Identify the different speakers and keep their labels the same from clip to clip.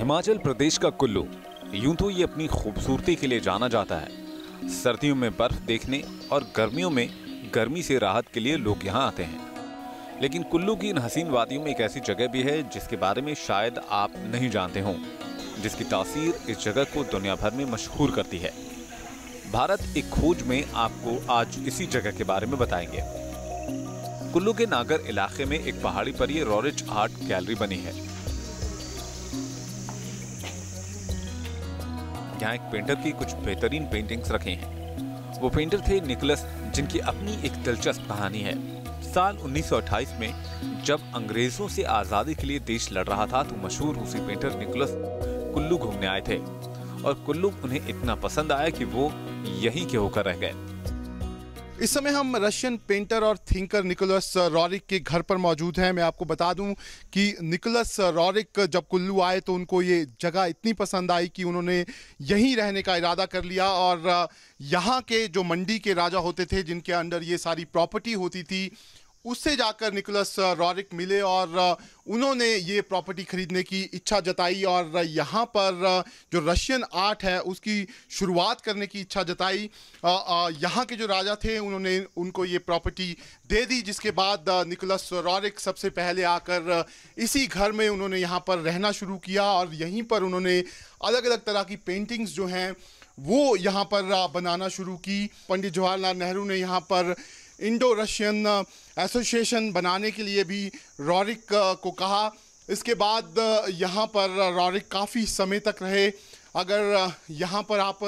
Speaker 1: हिमाचल प्रदेश का कुल्लू यूं तो ये अपनी खूबसूरती के लिए जाना जाता है। सर्दियों में बर्फ देखने और गर्मियों में गर्मी से राहत के लिए लोग यहाँ आते हैं। लेकिन कुल्लू की इन हसीन वादियों में एक ऐसी जगह भी है जिसके बारे में शायद आप नहीं जानते हों, जिसकी तासीर इस जगह को दुनिया भर में मशहूर करती है। भारत एक खोज में आपको आज इसी जगह के बारे में बताएंगे। कुल्लू के नागर इलाके में एक पहाड़ी पर ये रॉरिच आर्ट गैलरी बनी है। यहाँ एक पेंटर की कुछ बेहतरीन पेंटिंग्स रखे हैं। वो पेंटर थे निकोलस, जिनकी अपनी एक दिलचस्प कहानी है। साल 1928 में जब अंग्रेजों से आजादी के लिए देश लड़ रहा था, तो मशहूर रूसी पेंटर निकोलस कुल्लू घूमने आए थे और कुल्लू उन्हें इतना पसंद आया कि वो यहीं के होकर रह गए।
Speaker 2: इस समय हम रशियन पेंटर और थिंकर निकोलस रॉरिक के घर पर मौजूद हैं। मैं आपको बता दूं कि निकोलस रॉरिक जब कुल्लू आए तो उनको ये जगह इतनी पसंद आई कि उन्होंने यहीं रहने का इरादा कर लिया और यहाँ के जो मंडी के राजा होते थे, जिनके अंडर ये सारी प्रॉपर्टी होती थी, उससे जाकर निकोलस रॉरिक मिले और उन्होंने ये प्रॉपर्टी खरीदने की इच्छा जताई और यहाँ पर जो रशियन आर्ट है उसकी शुरुआत करने की इच्छा जताई। यहाँ के जो राजा थे उन्होंने उनको ये प्रॉपर्टी दे दी, जिसके बाद निकोलस रॉरिक सबसे पहले आकर इसी घर में उन्होंने यहाँ पर रहना शुरू किया और यहीं पर उन्होंने अलग अलग तरह की पेंटिंग्स जो हैं वो यहाँ पर बनाना शुरू की। पंडित जवाहरलाल नेहरू ने यहाँ पर इंडो रशियन एसोसिएशन बनाने के लिए भी रॉरिक को कहा। इसके बाद यहाँ पर रॉरिक काफ़ी समय तक रहे। अगर यहाँ पर आप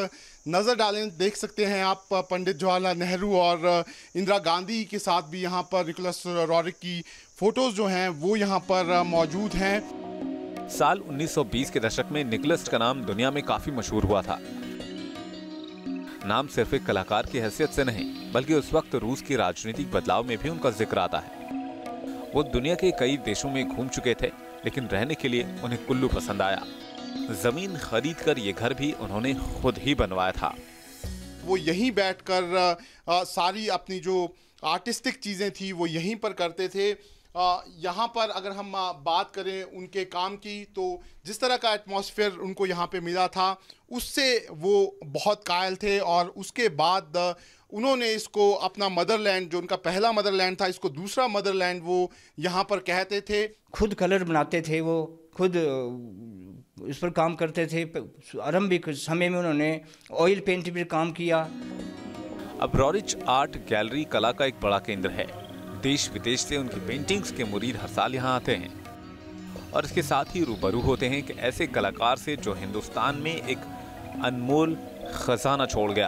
Speaker 2: नज़र डालें, देख सकते हैं आप पंडित जवाहरलाल नेहरू और इंदिरा गांधी के साथ भी यहाँ पर निकोलस रॉरिक की फ़ोटोज़ जो हैं वो यहाँ पर मौजूद हैं।
Speaker 1: साल 1920 के दशक में निकोलस का नाम दुनिया में काफ़ी मशहूर हुआ था। नाम सिर्फ एक कलाकार की हैसियत से नहीं, बल्कि उस वक्त रूस के राजनीतिक बदलाव में भी उनका जिक्र आता है। वो दुनिया के कई देशों में घूम चुके थे, लेकिन रहने के लिए उन्हें कुल्लू पसंद आया। जमीन खरीदकर ये घर भी उन्होंने खुद ही बनवाया था।
Speaker 2: वो यहीं बैठकर सारी अपनी जो आर्टिस्टिक चीज़ें थी वो यहीं पर करते थे। यहाँ पर अगर हम बात करें उनके काम की, तो जिस तरह का एटमॉस्फेयर उनको यहाँ पे मिला था उससे वो बहुत कायल थे और उसके बाद उन्होंने इसको अपना मदरलैंड, जो उनका पहला मदरलैंड था, इसको दूसरा मदरलैंड वो यहाँ पर कहते थे।
Speaker 3: खुद कलर बनाते थे, वो खुद इस पर काम करते थे। आरंभिक समय में उन्होंने ऑयल पेंट पर काम किया।
Speaker 1: अब रॉरिच आर्ट गैलरी कला का एक बड़ा केंद्र है। देश विदेश से उनकी पेंटिंग्स के मुरीद हर साल यहाँ आते हैं और इसके साथ ही रूबरू होते हैं कि ऐसे कलाकार से जो हिंदुस्तान में एक अनमोल खजाना छोड़ गया,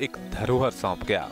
Speaker 1: एक धरोहर सौंप गया।